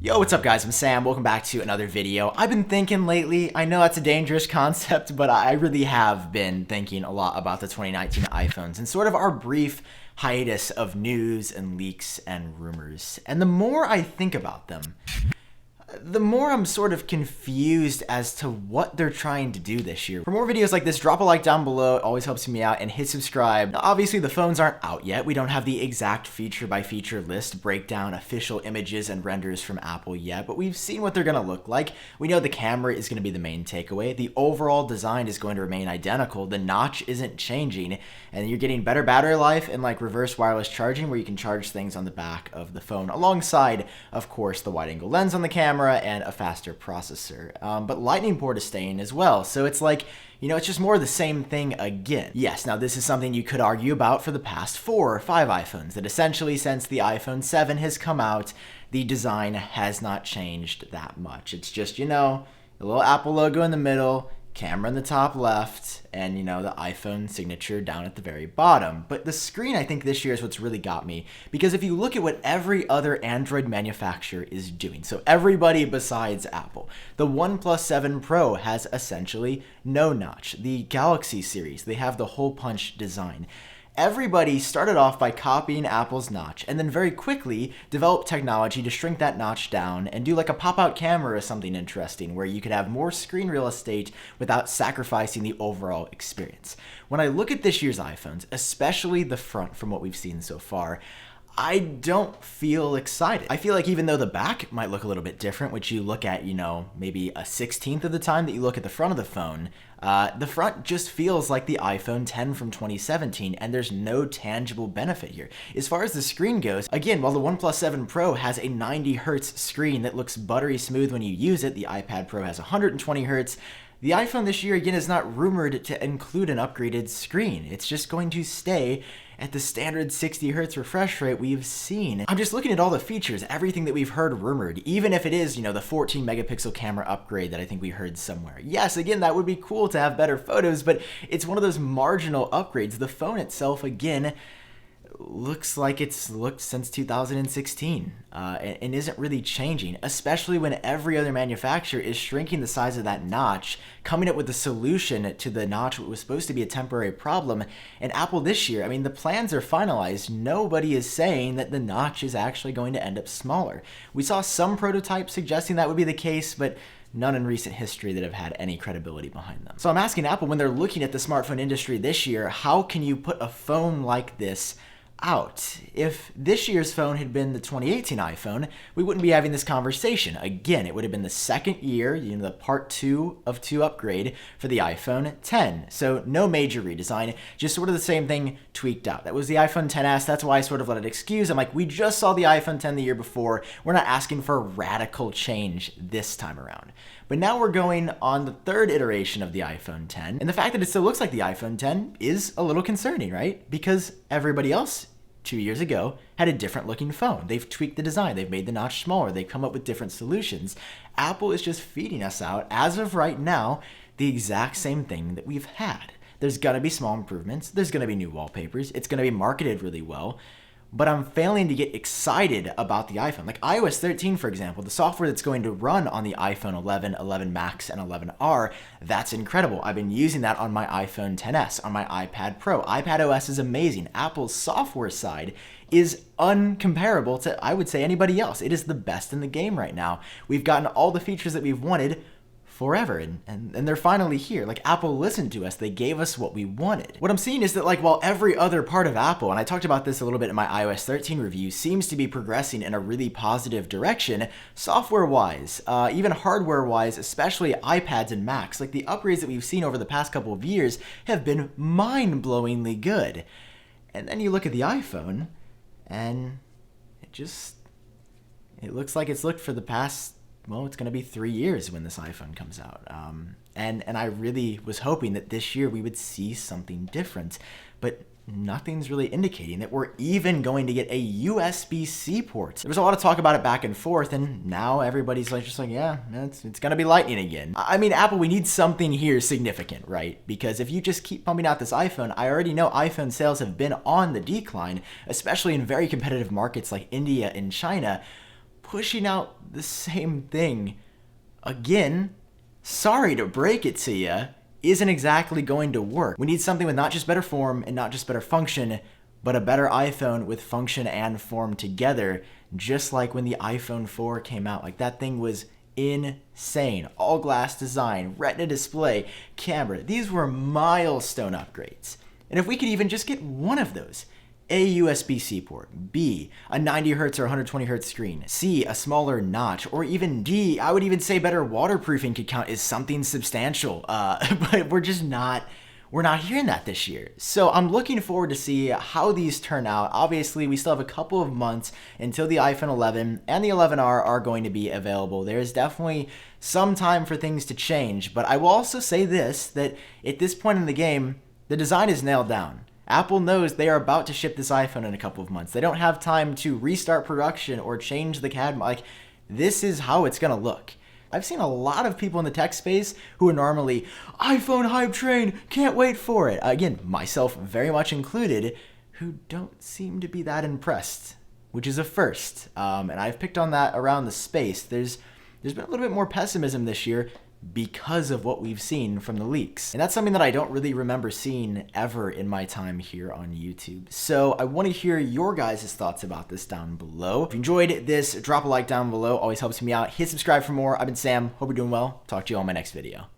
Yo, what's up guys? I'm Sam. Welcome back to another video. I've been thinking lately, I know that's a dangerous concept, but I really have been thinking a lot about the 2019 iPhones and sort of our brief hiatus of news and leaks and rumors. And the more I think about them, the more I'm sort of confused as to what they're trying to do this year. For more videos like this, drop a like down below. It always helps me out, and hit subscribe. Now, obviously, the phones aren't out yet. We don't have the exact feature-by-feature list, breakdown, official images, and renders from Apple yet, but we've seen what they're going to look like. We know the camera is going to be the main takeaway. The overall design is going to remain identical. The notch isn't changing, and you're getting better battery life and like reverse wireless charging where you can charge things on the back of the phone alongside, of course, the wide-angle lens on the camera and a faster processor. But Lightning port is staying as well, so it's like, you know, it's just more of the same thing again. Yes, now this is something you could argue about for the past 4 or 5 iPhones, that essentially since the iPhone 7 has come out, the design has not changed that much. It's just, you know, a little Apple logo in the middle, camera in the top left, and, you know, the iPhone signature down at the very bottom. But the screen, I think this year is what's really got me, because if you look at what every other Android manufacturer is doing, so everybody besides Apple, the OnePlus 7 Pro has essentially no notch. The Galaxy series, they have the hole punch design. Everybody started off by copying Apple's notch and then very quickly developed technology to shrink that notch down and do like a pop-out camera or something interesting where you could have more screen real estate without sacrificing the overall experience. When I look at this year's iPhones, especially the front from what we've seen so far, I don't feel excited. I feel like even though the back might look a little bit different, which you look at, you know, maybe a 16th of the time that you look at the front of the phone, the front just feels like the iPhone 10 from 2017, and there's no tangible benefit here. As far as the screen goes, again, while the OnePlus 7 Pro has a 90 hertz screen that looks buttery smooth when you use it, the iPad Pro has 120 hertz, the iPhone this year, again, is not rumored to include an upgraded screen. It's just going to stay at the standard 60 hertz refresh rate we've seen. I'm just looking at all the features, everything that we've heard rumored, even if it is, you know, the 14 megapixel camera upgrade that I think we heard somewhere. Yes, again, that would be cool to have better photos, but it's one of those marginal upgrades. The phone itself, again, looks like it's looked since 2016 and isn't really changing, especially when every other manufacturer is shrinking the size of that notch, coming up with a solution to the notch what was supposed to be a temporary problem. And Apple this year, I mean, the plans are finalized. Nobody is saying that the notch is actually going to end up smaller. We saw some prototypes suggesting that would be the case, but none in recent history that have had any credibility behind them. So I'm asking Apple, when they're looking at the smartphone industry this year, how can you put a phone like this out? If this year's phone had been the 2018 iPhone, we wouldn't be having this conversation. Again, it would have been the second year, you know, the part 2 of 2 upgrade for the iPhone 10. So no major redesign, just sort of the same thing tweaked out. That was the iPhone XS. That's why I sort of let it excuse. I'm like, we just saw the iPhone 10 the year before. We're not asking for a radical change this time around. But now we're going on the 3rd iteration of the iPhone 10, and the fact that it still looks like the iPhone 10 is a little concerning, right? Because everybody else 2 years ago had a different looking phone. They've tweaked the design, they've made the notch smaller, they've come up with different solutions. Apple is just feeding us out, as of right now, the exact same thing that we've had. There's gonna be small improvements, there's gonna be new wallpapers, it's gonna be marketed really well, but I'm failing to get excited about the iPhone. Like iOS 13, for example, the software that's going to run on the iPhone 11, 11 Max, and 11R, that's incredible. I've been using that on my iPhone XS, on my iPad Pro. iPadOS is amazing. Apple's software side is uncomparable to, I would say, anybody else. It is the best in the game right now. We've gotten all the features that we've wanted forever, and they're finally here. Like, Apple listened to us, they gave us what we wanted. What I'm seeing is that, like, while every other part of Apple, and I talked about this a little bit in my iOS 13 review, seems to be progressing in a really positive direction, software-wise, even hardware-wise, especially iPads and Macs, like the upgrades that we've seen over the past couple of years have been mind-blowingly good. And then you look at the iPhone, and it looks like it's looked for the past, well, it's going to be 3 years when this iPhone comes out. And I really was hoping that this year we would see something different, but nothing's really indicating that we're even going to get a USB-C port. There was a lot of talk about it back and forth, and now everybody's like, just like, yeah, it's going to be Lightning again. I mean, Apple, we need something here significant, right? Because if you just keep pumping out this iPhone, I already know iPhone sales have been on the decline, especially in very competitive markets like India and China. pushing out the same thing again. Sorry to break it to you, isn't exactly going to work. We need something with not just better form and not just better function, but a better iPhone with function and form together, just like when the iPhone 4 came out. Like, that thing was insane. All glass design, retina display, camera. These were milestone upgrades. And if we could even just get one of those, A, USB-C port, B, a 90 Hz or 120 Hz screen, C, a smaller notch, or even D, I would even say better waterproofing could count as something substantial. But we're not hearing that this year. So I'm looking forward to see how these turn out. Obviously, we still have a couple of months until the iPhone 11 and the 11R are going to be available. There is definitely some time for things to change, but I will also say this, that at this point in the game, the design is nailed down. Apple knows they are about to ship this iPhone in a couple of months. They don't have time to restart production or change the CAD. Like, this is how it's gonna look. I've seen a lot of people in the tech space who are normally iPhone hype train, can't wait for it. Again, myself very much included, who don't seem to be that impressed, which is a first. And I've picked on that around the space. There's been a little bit more pessimism this year because of what we've seen from the leaks. And that's something that I don't really remember seeing ever in my time here on YouTube. So I want to hear your guys' thoughts about this down below. If you enjoyed this, drop a like down below. Always helps me out. Hit subscribe for more. I've been Sam. Hope you're doing well. Talk to you on my next video.